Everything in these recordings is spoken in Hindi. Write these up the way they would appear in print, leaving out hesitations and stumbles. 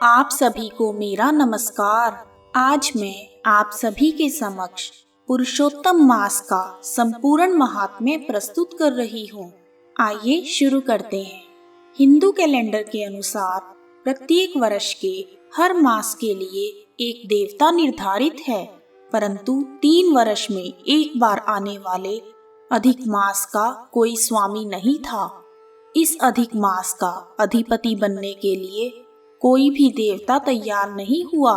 आप सभी को मेरा नमस्कार। आज मैं आप सभी के समक्ष पुरुषोत्तम मास का संपूर्ण महात्म्य प्रस्तुत कर रही हूँ। आइए शुरू करते हैं। हिंदू कैलेंडर के अनुसार प्रत्येक वर्ष के हर मास के लिए एक देवता निर्धारित है, परंतु 3 वर्ष में एक बार आने वाले अधिक मास का कोई स्वामी नहीं था। इस अधिक मास का अधिपति बनने के लिए कोई भी देवता तैयार नहीं हुआ।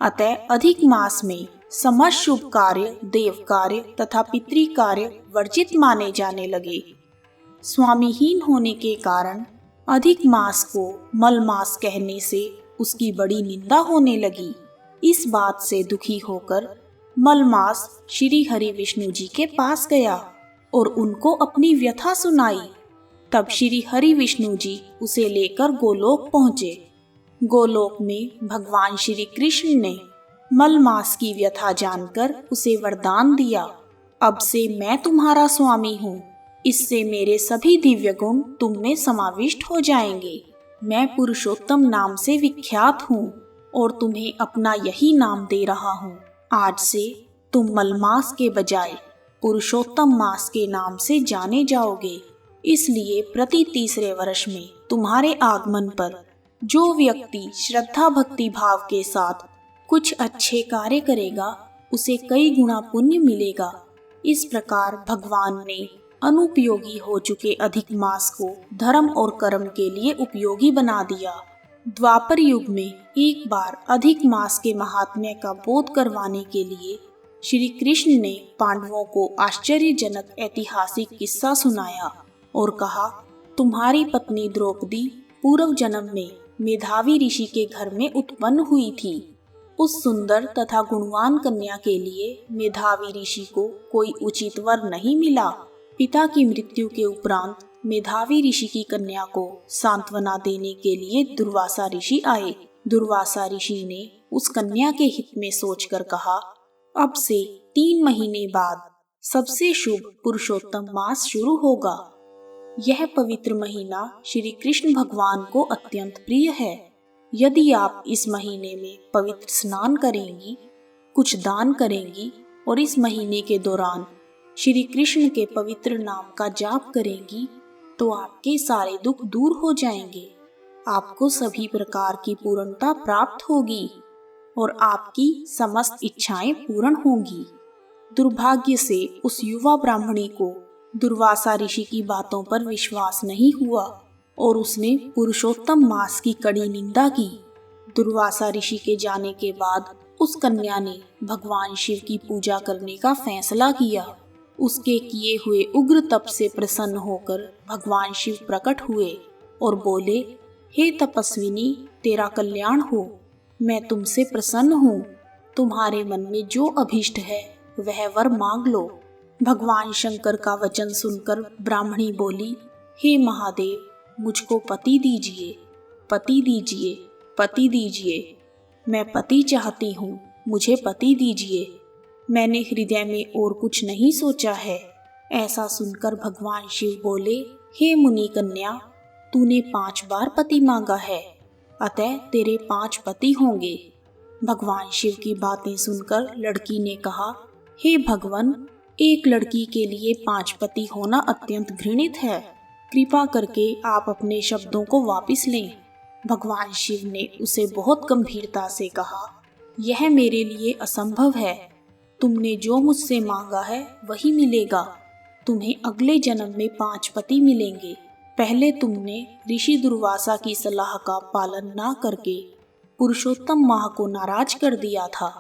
अतः अधिक मास में समस्त शुभ कार्य, देव कार्य तथा पितृ कार्य वर्जित माने जाने लगे। स्वामीहीन होने के कारण अधिक मास को मल मास कहने से उसकी बड़ी निंदा होने लगी। इस बात से दुखी होकर मलमास श्री हरि विष्णु जी के पास गया और उनको अपनी व्यथा सुनाई। तब श्री हरि विष्णु जी उसे लेकर गोलोक पहुँचे। गोलोक में भगवान श्री कृष्ण ने मलमास की व्यथा जानकर उसे वरदान दिया, अब से मैं तुम्हारा स्वामी हूँ। इससे मेरे सभी दिव्य गुण तुम में समाविष्ट हो जाएंगे। मैं पुरुषोत्तम नाम से विख्यात हूँ और तुम्हें अपना यही नाम दे रहा हूँ। आज से तुम मलमास के बजाय पुरुषोत्तम मास के नाम से जाने जाओगे। इसलिए प्रति तीसरे वर्ष में तुम्हारे आगमन पर जो व्यक्ति श्रद्धा भक्ति भाव के साथ कुछ अच्छे कार्य करेगा उसे कई गुना पुण्य मिलेगा। इस प्रकार भगवान ने अनुपयोगी हो चुके अधिक मास को धर्म और कर्म के लिए उपयोगी बना दिया। द्वापर युग में एक बार अधिक मास के महात्म्य का बोध करवाने के लिए श्री कृष्ण ने पांडवों को आश्चर्यजनक ऐतिहासिक किस्सा सुनाया और कहा, तुम्हारी पत्नी द्रौपदी पूर्व जन्म में मेधावी ऋषि के घर में उत्पन्न हुई थी। उस सुंदर तथा गुणवान कन्या के लिए मेधावी ऋषि को कोई उचित वर नहीं मिला। पिता की मृत्यु के उपरांत मेधावी ऋषि की कन्या को सांत्वना देने के लिए दुर्वासा ऋषि आए। दुर्वासा ऋषि ने उस कन्या के हित में सोचकर कहा, अब से 3 महीने बाद सबसे शुभ पुरुषोत्तम मास शुरू होगा। यह पवित्र महीना श्री कृष्ण भगवान को अत्यंत प्रिय है। यदि आप इस महीने में पवित्र स्नान करेंगी, कुछ दान करेंगी और इस महीने के दौरान श्री कृष्ण के पवित्र नाम का जाप करेंगी तो आपके सारे दुख दूर हो जाएंगे। आपको सभी प्रकार की पूर्णता प्राप्त होगी और आपकी समस्त इच्छाएं पूर्ण होंगी। दुर्भाग्य से उस युवा ब्राह्मणी को दुर्वासा ऋषि की बातों पर विश्वास नहीं हुआ और उसने पुरुषोत्तम मास की कड़ी निंदा की। दुर्वासा ऋषि के जाने के बाद उस कन्या ने भगवान शिव की पूजा करने का फैसला किया। उसके किए हुए उग्र तप से प्रसन्न होकर भगवान शिव प्रकट हुए और बोले, हे तपस्विनी, तेरा कल्याण हो। मैं तुमसे प्रसन्न हूँ। तुम्हारे मन में जो अभीष्ट है वह वर मांग लो। भगवान शंकर का वचन सुनकर ब्राह्मणी बोली, हे महादेव, मुझको पति दीजिए, पति दीजिए, पति दीजिए। मैं पति चाहती हूँ, मुझे पति दीजिए। मैंने हृदय में और कुछ नहीं सोचा है। ऐसा सुनकर भगवान शिव बोले, हे मुनि कन्या, तूने 5 बार पति मांगा है, अतः तेरे 5 पति होंगे। भगवान शिव की बातें सुनकर लड़की ने कहा, हे भगवान, एक लड़की के लिए 5 पति होना अत्यंत घृणित है। कृपा करके आप अपने शब्दों को वापस लें। भगवान शिव ने उसे बहुत गंभीरता से कहा, यह मेरे लिए असंभव है। तुमने जो मुझसे मांगा है वही मिलेगा। तुम्हें अगले जन्म में 5 पति मिलेंगे। पहले तुमने ऋषि दुर्वासा की सलाह का पालन न करके पुरुषोत्तम माह को नाराज कर दिया था।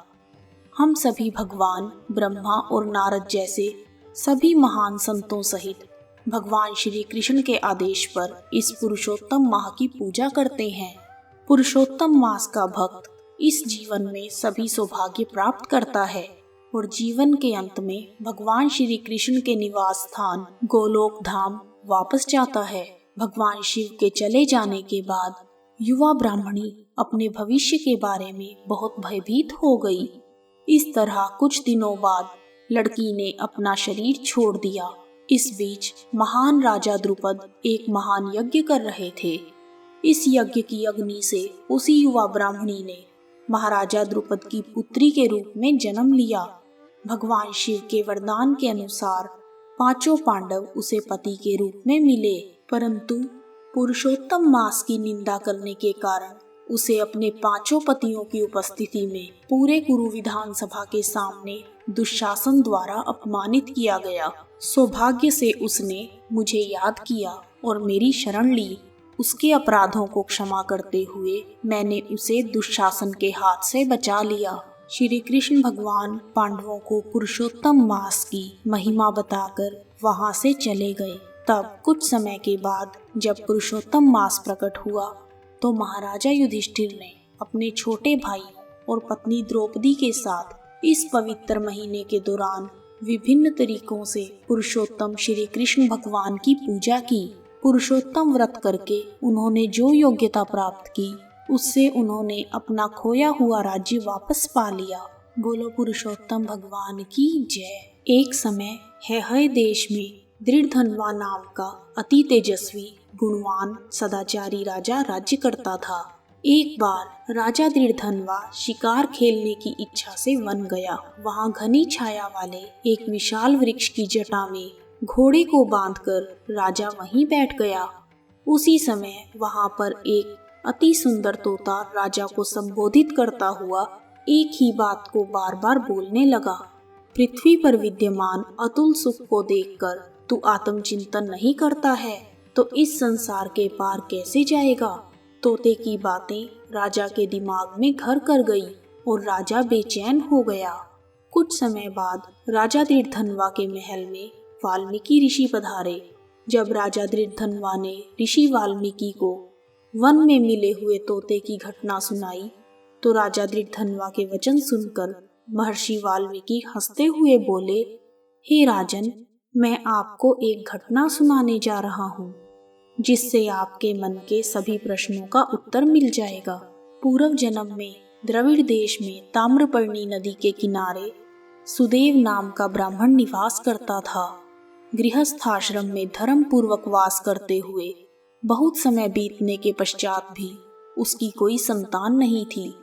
हम सभी भगवान ब्रह्मा और नारद जैसे सभी महान संतों सहित भगवान श्री कृष्ण के आदेश पर इस पुरुषोत्तम माह की पूजा करते हैं। पुरुषोत्तम मास का भक्त इस जीवन में सभी सौभाग्य प्राप्त करता है और जीवन के अंत में भगवान श्री कृष्ण के निवास स्थान गोलोक धाम वापस जाता है। भगवान शिव के चले जाने के बाद युवा ब्राह्मणी अपने भविष्य के बारे में बहुत भयभीत हो गई। इस तरह कुछ दिनों बाद लड़की ने अपना शरीर छोड़ दिया। इस बीच महान राजा द्रुपद एक महान यज्ञ कर रहे थे। इस यज्ञ की अग्नि से उसी युवा ब्राह्मणी ने महाराजा द्रुपद की पुत्री के रूप में जन्म लिया। भगवान शिव के वरदान के अनुसार पांचों पांडव उसे पति के रूप में मिले, परंतु पुरुषोत्तम मास की निंदा करने के कारण उसे अपने पांचों पतियों की उपस्थिति में पूरे कुरु विधानसभा के सामने दुशासन द्वारा अपमानित किया गया। सौभाग्य से उसने मुझे याद किया और मेरी शरण ली। उसके अपराधों को क्षमा करते हुए मैंने उसे दुशासन के हाथ से बचा लिया। श्री कृष्ण भगवान पांडवों को पुरुषोत्तम मास की महिमा बताकर वहां से चले गए। तब कुछ समय के बाद जब पुरुषोत्तम मास प्रकट हुआ तो महाराजा युधिष्ठिर ने अपने छोटे भाइयों और पत्नी द्रौपदी के साथ इस पवित्र महीने के दौरान विभिन्न तरीकों से पुरुषोत्तम श्री कृष्ण भगवान की पूजा की। पुरुषोत्तम व्रत करके उन्होंने जो योग्यता प्राप्त की उससे उन्होंने अपना खोया हुआ राज्य वापस पा लिया। बोलो पुरुषोत्तम भगवान की जय। एक समय है देश में दृढ़धनवा नाम का अति तेजस्वी गुणवान सदाचारी राजा राज्य करता था। एक बार राजा दृढ़धनवा शिकार खेलने की इच्छा से वन गया। वहां घनी छाया वाले एक विशाल वृक्ष की जटा में घोड़े को बांधकर राजा वहीं बैठ गया। उसी समय वहां पर एक अति सुंदर तोता राजा को संबोधित करता हुआ एक ही बात को बार बार बोलने लगा। पृथ्वी पर विद्यमान अतुल सुख को देखकर तू आत्मचिंतन नहीं करता है तो इस संसार के पार कैसे जाएगा। तोते की बातें राजा के दिमाग में घर कर गई और राजा बेचैन हो गया। कुछ समय बाद राजा दृढ़धनवा के महल में वाल्मीकि ऋषि पधारे। जब राजा दृढ़धनवा ने ऋषि वाल्मीकि को वन में मिले हुए तोते की घटना सुनाई तो राजा दृढ़धनवा के वचन सुनकर महर्षि वाल्मीकि हंसते हुए बोले, हे राजन, मैं आपको एक घटना सुनाने जा रहा हूँ जिससे आपके मन के सभी प्रश्नों का उत्तर मिल जाएगा। पूर्व जन्म में द्रविड़ देश में ताम्रपर्णी नदी के किनारे सुदेव नाम का ब्राह्मण निवास करता था। गृहस्थाश्रम में धर्म पूर्वक वास करते हुए बहुत समय बीतने के पश्चात भी उसकी कोई संतान नहीं थी।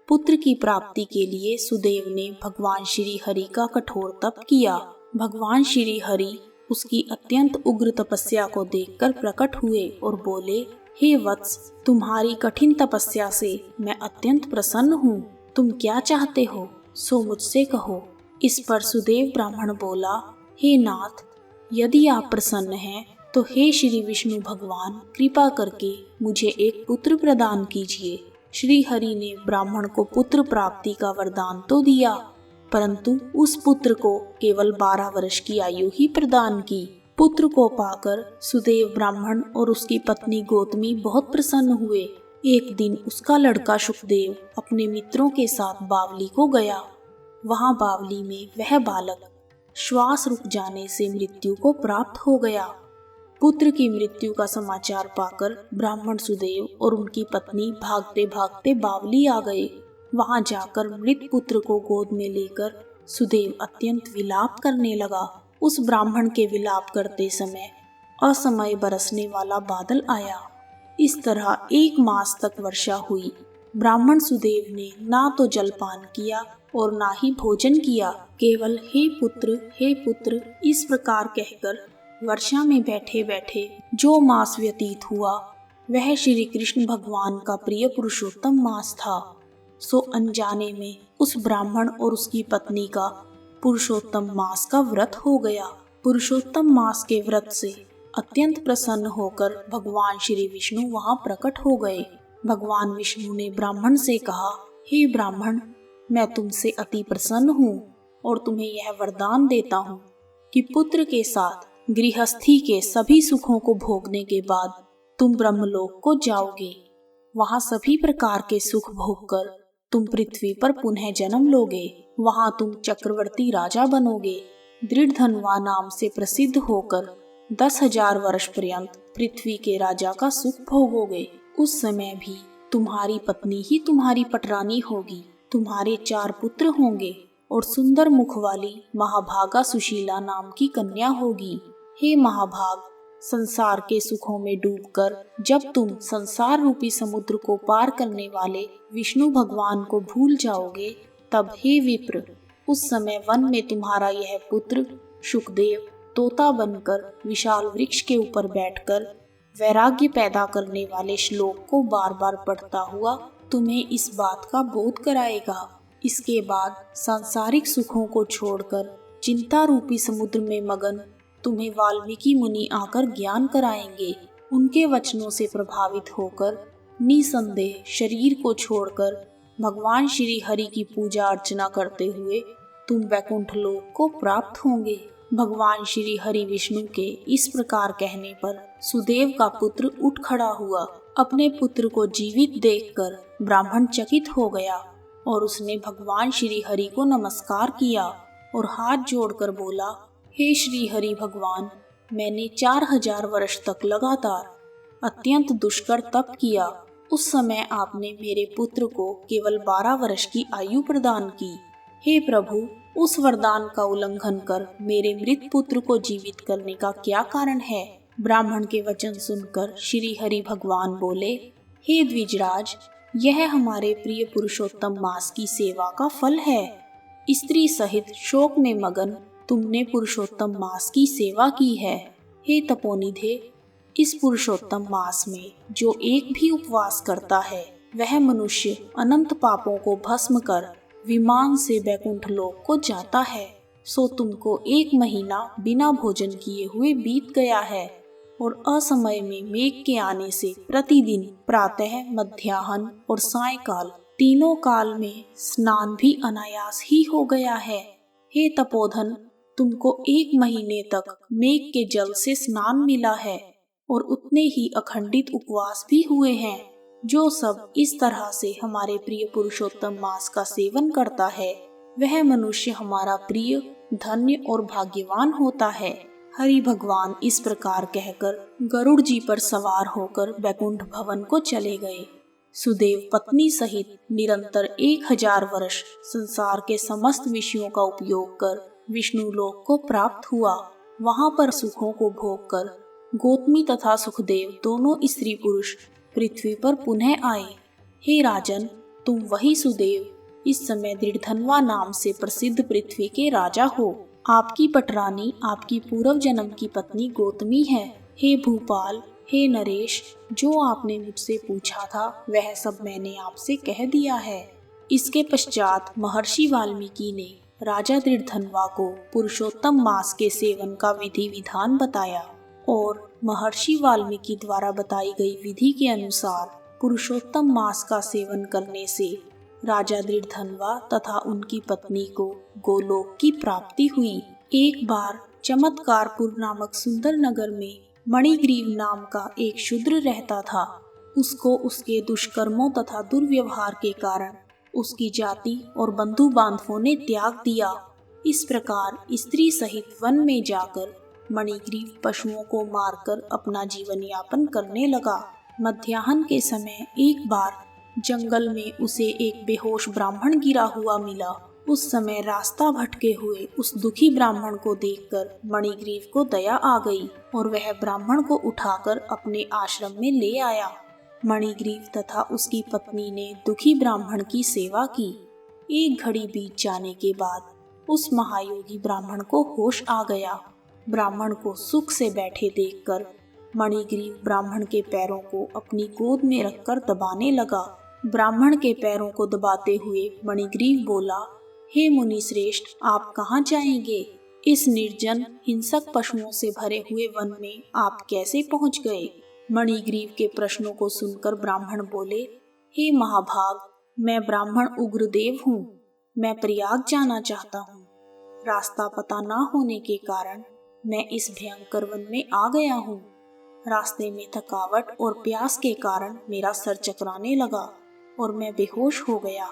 पुत्र की प्राप्ति के लिए सुदेव ने भगवान श्री हरि का कठोर तप किया। भगवान श्री हरि उसकी अत्यंत उग्र तपस्या को देखकर प्रकट हुए और बोले, हे वत्स, तुम्हारी कठिन तपस्या से मैं अत्यंत प्रसन्न हूँ। तुम क्या चाहते हो सो मुझसे कहो। इस पर सुदेव ब्राह्मण बोला, हे नाथ, यदि आप प्रसन्न हैं तो हे श्री विष्णु भगवान, कृपा करके मुझे एक पुत्र प्रदान कीजिए। श्री हरि ने ब्राह्मण को पुत्र प्राप्ति का वरदान तो दिया, परंतु उस पुत्र को केवल 12 वर्ष की आयु ही प्रदान की। पुत्र को पाकर सुदेव ब्राह्मण और उसकी पत्नी गौतमी बहुत प्रसन्न हुए। एक दिन उसका लड़का शुकदेव अपने मित्रों के साथ बावली को गया। वहां बावली में वह बालक श्वास रुक जाने से मृत्यु को प्राप्त हो गया। पुत्र की मृत्यु का समाचार पाकर ब्राह्मण सुदेव और उनकी पत्नी भागते भागते बावली आ गए। वहां जाकर मृत पुत्र को गोद में लेकर सुदेव अत्यंत विलाप करने लगा। उस ब्राह्मण के विलाप करते समय असमय बरसने वाला बादल आया। इस तरह 1 मास तक वर्षा हुई। ब्राह्मण सुदेव ने ना तो जलपान किया और ना ही भोजन किया, केवल हे पुत्र इस प्रकार कहकर वर्षा में बैठे बैठे जो मास व्यतीत हुआ वह श्री कृष्ण भगवान का प्रिय पुरुषोत्तम मास था। सो अनजाने में उस ब्राह्मण और उसकी पत्नी का पुरुषोत्तम मास का व्रत हो गया। पुरुषोत्तम मास के व्रत से अत्यंत प्रसन्न होकर भगवान श्री विष्णु वहां प्रकट हो गए। भगवान विष्णु ने ब्राह्मण से कहा, हे ब्राह्मण, मैं तुमसे अति प्रसन्न हूँ और तुम्हें यह वरदान देता हूँ कि पुत्र के साथ गृहस्थी के सभी सुखों को भोगने के बाद तुम ब्रह्मलोक को जाओगे। वहां सभी प्रकार के सुख भोगकर तुम पृथ्वी पर पुनः जन्म लोगे। वहां तुम चक्रवर्ती राजा बनोगे। दृढ़धनवा नाम से प्रसिद्ध होकर 10,000 वर्ष पर्यंत पृथ्वी के राजा का सुख भोगोगे। उस समय भी तुम्हारी पत्नी ही तुम्हारी पटरानी होगी। तुम्हारे 4 पुत्र होंगे और सुंदर मुख वाली महाभागा सुशीला नाम की कन्या होगी। हे महाभाग, संसार के सुखों में डूबकर जब तुम संसार रूपी समुद्र को पार करने वाले विष्णु भगवान को भूल जाओगे, तब हे विप्र, उस समय वन में तुम्हारा यह पुत्र शुकदेव तोता बनकर विशाल वृक्ष के ऊपर बैठकर वैराग्य पैदा करने वाले श्लोक को बार बार पढ़ता हुआ तुम्हें इस बात का बोध कराएगा। इसके बाद सांसारिक सुखों को छोड़कर चिंता रूपी समुद्र में मगन तुम्हें वाल्मीकि मुनि आकर ज्ञान कराएंगे। उनके वचनों से प्रभावित होकर निसंदेह शरीर को छोड़कर भगवान श्री हरि की पूजा अर्चना करते हुए तुम वैकुंठ लोक को प्राप्त होंगे। भगवान श्री हरि विष्णु के इस प्रकार कहने पर सुदेव का पुत्र उठ खड़ा हुआ। अपने पुत्र को जीवित देखकर ब्राह्मण चकित हो गया और उसने भगवान श्री हरि को नमस्कार किया और हाथ जोड़कर बोला, हे श्री हरि भगवान, मैंने 4000 वर्ष तक लगातार अत्यंत दुष्कर तप किया। उस समय आपने मेरे पुत्र को केवल 12 वर्ष की आयु प्रदान की। हे प्रभु, उस वरदान का उल्लंघन कर मेरे मृत पुत्र को जीवित करने का क्या कारण है? ब्राह्मण के वचन सुनकर श्री हरि भगवान बोले, हे द्विजराज, यह हमारे प्रिय पुरुषोत्तम मास की सेवा का फल है। स्त्री सहित शोक में मगन तुमने पुरुषोत्तम मास की सेवा की है। हे तपोनिधे, इस पुरुषोत्तम मास में जो एक भी उपवास करता है वह मनुष्य अनंत पापों को भस्म कर विमान से बैकुंठ लोक को जाता है। सो तुमको 1 महीना बिना भोजन किए हुए बीत गया है और असमय में मेघ के आने से प्रतिदिन प्रातः, मध्याह्न और सायंकाल तीनों काल में स्नान भी अनायास ही हो गया है। हे तपोधन, तुमको 1 महीने तक मेघ के जल से स्नान मिला है और उतने ही अखंडित उपवास भी हुए हैं। जो सब इस तरह से हमारे प्रिय पुरुषोत्तम मास का सेवन करता है वह मनुष्य हमारा प्रिय, धन्य और भाग्यवान होता है। हरि भगवान इस प्रकार कहकर गरुड़ जी पर सवार होकर बैकुंठ भवन को चले गए। सुदेव पत्नी सहित निरंतर 1000 वर्ष संसार के समस्त विषयों का उपयोग कर विष्णु लोक को प्राप्त हुआ। वहां पर सुखों को भोग कर गौतमी तथा सुखदेव दोनों स्त्री पुरुष पृथ्वी पर पुनः आए। हे राजन, तुम वही सुदेव इस समय दृढ़धनवा नाम से प्रसिद्ध पृथ्वी के राजा हो। आपकी पटरानी आपकी पूर्व जन्म की पत्नी गौतमी है। हे भूपाल, हे नरेश, जो आपने मुझसे पूछा था वह सब मैंने आपसे कह दिया है। इसके पश्चात महर्षि वाल्मीकि ने राजा दृढ़धनवा को पुरुषोत्तम मास के सेवन का विधि विधान बताया और महर्षि वाल्मीकि द्वारा बताई गई विधि के अनुसार पुरुषोत्तम मास का सेवन करने से राजा दृढ़धनवा तथा उनकी पत्नी को गोलोक की प्राप्ति हुई। एक बार चमत्कारपुर नामक सुंदर नगर में मणिग्रीव नाम का एक शूद्र रहता था। उसको उसके दुष्कर्मों तथा दुर्व्यवहार के कारण उसकी जाति और बंधु बांधवों ने त्याग दिया। इस प्रकार स्त्री सहित वन में जाकर मणिग्रीव पशुओं को मारकर अपना जीवन यापन करने लगा। मध्याह्न के समय एक बार जंगल में उसे एक बेहोश ब्राह्मण गिरा हुआ मिला। उस समय रास्ता भटके हुए उस दुखी ब्राह्मण को देखकर मणिग्रीव को दया आ गई और वह ब्राह्मण को उठाकर अपने आश्रम में ले आया। मणिग्रीव तथा उसकी पत्नी ने दुखी ब्राह्मण की सेवा की। एक घड़ी बीत जाने के बाद उस महायोगी ब्राह्मण को होश आ गया। ब्राह्मण को सुख से बैठे देखकर मणिग्रीव ब्राह्मण के पैरों को अपनी गोद में रखकर दबाने लगा। ब्राह्मण के पैरों को दबाते हुए मणिग्रीव बोला, हे मुनि श्रेष्ठ, आप कहाँ जाएंगे? इस निर्जन हिंसक पशुओं से भरे हुए वन में आप कैसे पहुँच गए? मणिग्रीव के प्रश्नों को सुनकर ब्राह्मण बोले, हे महाभाग, मैं ब्राह्मण उग्रदेव हूँ। मैं प्रयाग जाना चाहता हूँ। रास्ता पता न होने के कारण मैं इस भयंकर वन में आ गया हूँ। रास्ते में थकावट और प्यास के कारण मेरा सर चकराने लगा और मैं बेहोश हो गया।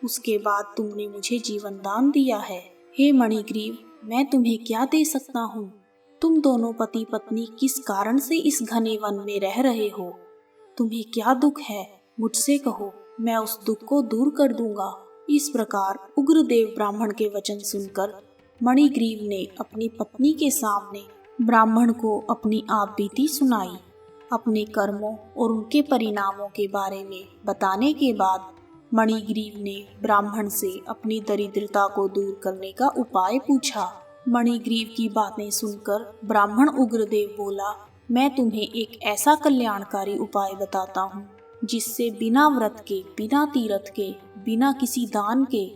उसके बाद तुमने मुझे जीवन दान दिया है। हे मणिग्रीव, मैं तुम्हें क्या दे सकता हूँ? तुम दोनों पति पत्नी किस कारण से इस घने वन में रह रहे हो? तुम्हें क्या दुख है? मुझसे कहो, मैं उस दुख को दूर कर दूंगा। इस प्रकार उग्रदेव ब्राह्मण के वचन सुनकर मणिग्रीव ने अपनी पत्नी के सामने ब्राह्मण को अपनी आप बीती सुनाई। अपने कर्मों और उनके परिणामों के बारे में बताने के बाद मणिग्रीव ने ब्राह्मण से अपनी दरिद्रता को दूर करने का उपाय पूछा। मणिग्रीव की बातें सुनकर ब्राह्मण उग्रदेव बोला, मैं तुम्हें एक ऐसा कल्याणकारी उपाय बताता हूँ जिससे बिना व्रत के, बिना तीर्थ के, बिना किसी दान के,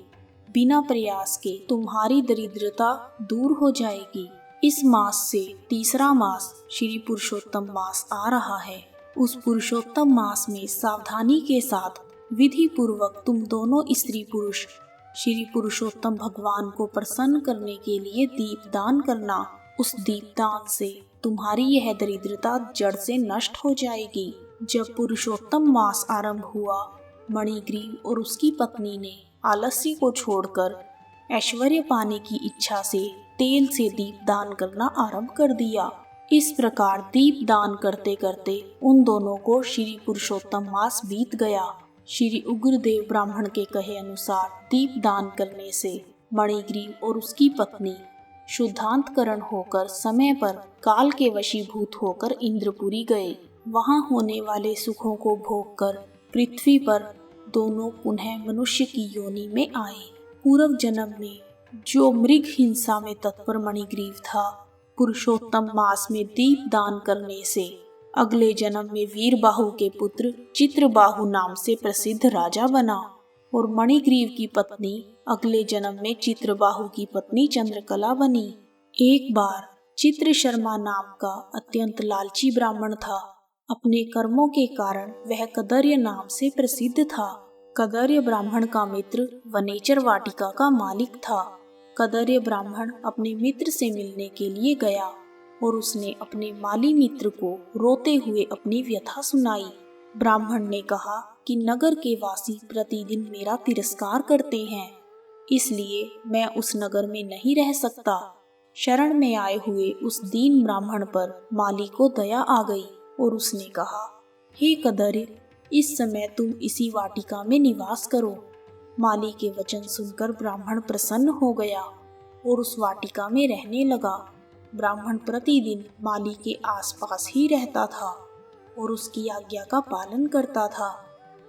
बिना प्रयास के तुम्हारी दरिद्रता दूर हो जाएगी। इस मास से तीसरा मास श्री पुरुषोत्तम मास आ रहा है। उस पुरुषोत्तम मास में सावधानी के साथ विधि पूर्वक तुम दोनों स्त्री पुरुष श्री पुरुषोत्तम भगवान को प्रसन्न करने के लिए दीपदान करना। उस दीपदान से तुम्हारी यह दरिद्रता जड़ से नष्ट हो जाएगी। जब पुरुषोत्तम मास आरंभ हुआ, मणिग्रीव और उसकी पत्नी ने आलस्य को छोड़कर ऐश्वर्य पाने की इच्छा से तेल से दीपदान करना आरंभ कर दिया। इस प्रकार दीपदान करते करते उन दोनों को श्री पुरुषोत्तम मास बीत गया। श्री उग्रदेव ब्राह्मण के कहे अनुसार दीपदान करने से मणिग्रीव और उसकी पत्नी शुद्धांतकरण होकर समय पर काल के वशीभूत होकर इंद्रपुरी गए। वहां होने वाले सुखों को भोगकर पृथ्वी पर दोनों पुनः मनुष्य की योनि में आए। पूर्व जन्म में जो मृग हिंसा में तत्पर मणिग्रीव था, पुरुषोत्तम मास में दीपदान करने से अगले जन्म में वीरबाहु के पुत्र चित्रबाहु नाम से प्रसिद्ध राजा बना और मणिग्रीव की पत्नी अगले जन्म में चित्रबाहु की पत्नी चंद्रकला बनी। एक बार चित्र शर्मा नाम का अत्यंत लालची ब्राह्मण था। अपने कर्मों के कारण वह कदर्य नाम से प्रसिद्ध था। कदर्य ब्राह्मण का मित्र वनेचर वाटिका का मालिक था। कदर्य ब्राह्मण अपने मित्र से मिलने के लिए गया और उसने अपने माली मित्र को रोते हुए अपनी व्यथा सुनाई। ब्राह्मण ने कहा कि नगर के वासी प्रतिदिन मेरा तिरस्कार करते हैं, इसलिए मैं उस नगर में नहीं रह सकता। शरण में आए हुए उस दीन ब्राह्मण पर माली को दया आ गई और उसने कहा, हे कदर्य, इस समय तुम इसी वाटिका में निवास करो। माली के वचन सुनकर ब्राह्मण प्रसन्न हो गया और उस वाटिका में रहने लगा। ब्राह्मण प्रतिदिन माली के आसपास ही रहता था और उसकी आज्ञा का पालन करता था।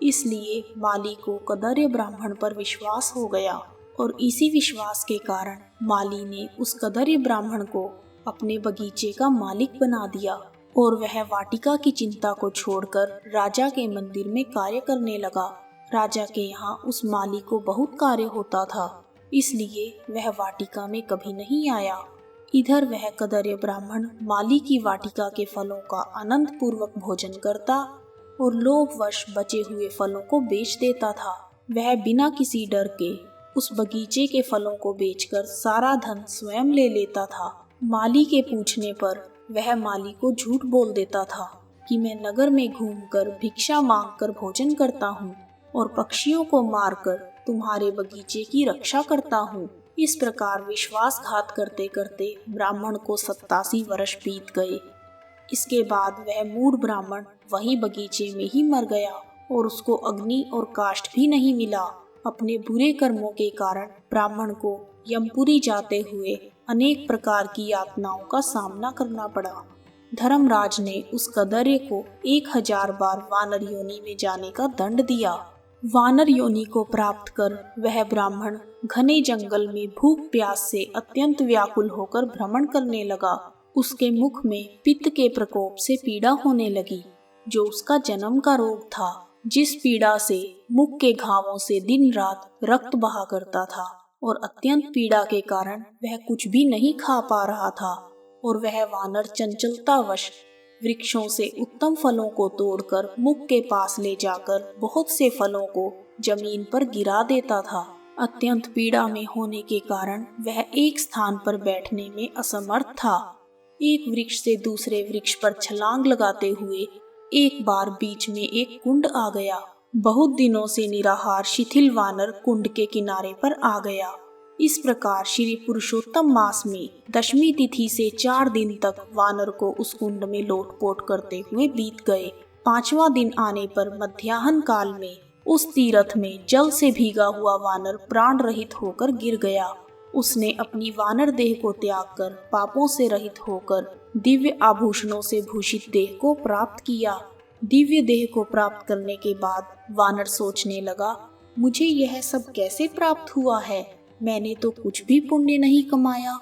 इसलिए माली को कदर्य ब्राह्मण पर विश्वास हो गया और इसी विश्वास के कारण माली ने उस कदर्य ब्राह्मण को अपने बगीचे का मालिक बना दिया और वह वाटिका की चिंता को छोड़कर राजा के मंदिर में कार्य करने लगा। राजा के यहाँ उस माली को बहुत कार्य होता था, इसलिए वह वाटिका में कभी नहीं आया। इधर वह कदर्य ब्राह्मण माली की वाटिका के फलों का आनंद पूर्वक भोजन करता और लोभवश बचे हुए फलों को बेच देता था। वह बिना किसी डर के उस बगीचे के फलों को बेचकर सारा धन स्वयं ले लेता था। माली के पूछने पर वह माली को झूठ बोल देता था कि मैं नगर में घूमकर भिक्षा मांगकर भोजन करता हूँ और पक्षियों को मारकर तुम्हारे बगीचे की रक्षा करता हूँ। इस प्रकार विश्वासघात करते करते ब्राह्मण को 87 वर्ष बीत गए। इसके बाद वह मूढ़ ब्राह्मण वहीं बगीचे में ही मर गया और उसको अग्नि और काष्ठ भी नहीं मिला। अपने बुरे कर्मों के कारण ब्राह्मण को यमपुरी जाते हुए अनेक प्रकार की यातनाओं का सामना करना पड़ा। धर्मराज ने उस कदर्य को 1000 बार वानर योनि में जाने का दंड दिया। वानर योनि को प्राप्त कर वह ब्राह्मण घने जंगल में भूख प्यास से अत्यंत व्याकुल होकर भ्रमण करने लगा। उसके मुख में पित्त के प्रकोप से पीड़ा होने लगी, जो उसका जन्म का रोग था, जिस पीड़ा से मुख के घावों से दिन रात रक्त बहा करता था और अत्यंत पीड़ा के कारण वह कुछ भी नहीं खा पा रहा था। और वह वानर चंचलतावश वृक्षों से उत्तम फलों को तोड़कर मुख के पास ले जाकर बहुत से फलों को जमीन पर गिरा देता था। अत्यंत पीड़ा में होने के कारण वह एक स्थान पर बैठने में असमर्थ था। एक वृक्ष से दूसरे वृक्ष पर छलांग लगाते हुए एक बार बीच में एक कुंड आ गया। बहुत दिनों से निराहार शिथिल वानर कुंड के किनारे पर आ गया। इस प्रकार श्री पुरुषोत्तम मास में दशमी तिथि से 4 दिन तक वानर को उस कुंड में लोटपोट करते हुए बीत गए। 5वां दिन आने पर मध्याह्न काल में उस तीर्थ में जल से भीगा हुआ वानर प्राण रहित होकर गिर गया। उसने अपनी वानर देह को त्याग कर पापों से रहित होकर दिव्य आभूषणों से भूषित देह को प्राप्त किया। दिव्य देह को प्राप्त करने के बाद वानर सोचने लगा, मुझे यह सब कैसे प्राप्त हुआ है? मैंने तो कुछ भी पुण्य नहीं कमाया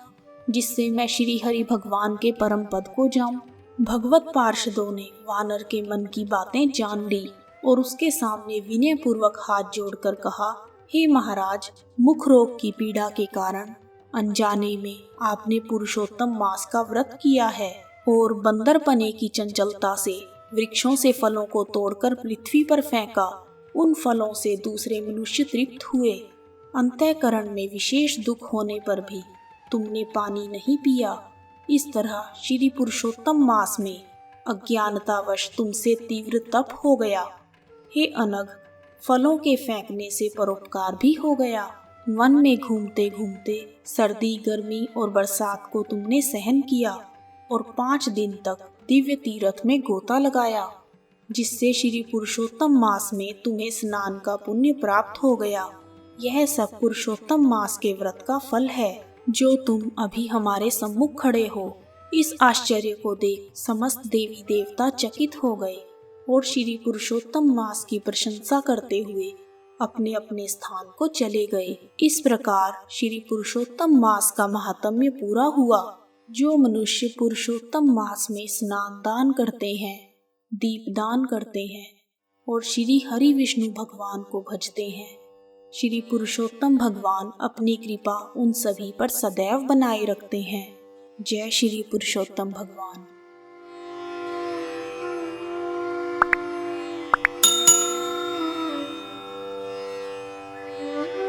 जिससे मैं श्री हरि भगवान के परम पद को जाऊं। भगवत पार्षदों ने वानर के मन की बातें जान ली और उसके सामने विनय पूर्वक हाथ जोड़कर कहा, हे महाराज, मुख रोग की पीड़ा के कारण अनजाने में आपने पुरुषोत्तम मास का व्रत किया है और बंदरपने की चंचलता से वृक्षों से फलों को तोड़कर पृथ्वी पर फेंका। उन फलों से दूसरे मनुष्य तृप्त हुए। अंतःकरण में विशेष दुख होने पर भी तुमने पानी नहीं पिया। इस तरह श्री पुरुषोत्तम मास में अज्ञानतावश तुमसे तीव्र तप हो गया। हे अनघ, फलों के फेंकने से परोपकार भी हो गया। वन में घूमते घूमते सर्दी, गर्मी और बरसात को तुमने सहन किया और 5 दिन तक दिव्य तीर्थ में गोता लगाया, जिससे श्री पुरुषोत्तम मास में तुम्हें स्नान का पुण्य प्राप्त हो गया। यह सब पुरुषोत्तम मास के व्रत का फल है जो तुम अभी हमारे सम्मुख खड़े हो। इस आश्चर्य को देख समस्त देवी देवता चकित हो गए और श्री पुरुषोत्तम मास की प्रशंसा करते हुए अपने अपने स्थान को चले गए। इस प्रकार श्री पुरुषोत्तम मास का महात्म्य पूरा हुआ। जो मनुष्य पुरुषोत्तम मास में स्नान दान करते हैं, दीपदान करते हैं और श्री हरि विष्णु भगवान को भजते हैं, श्री पुरुषोत्तम भगवान अपनी कृपा उन सभी पर सदैव बनाए रखते हैं। जय श्री पुरुषोत्तम भगवान।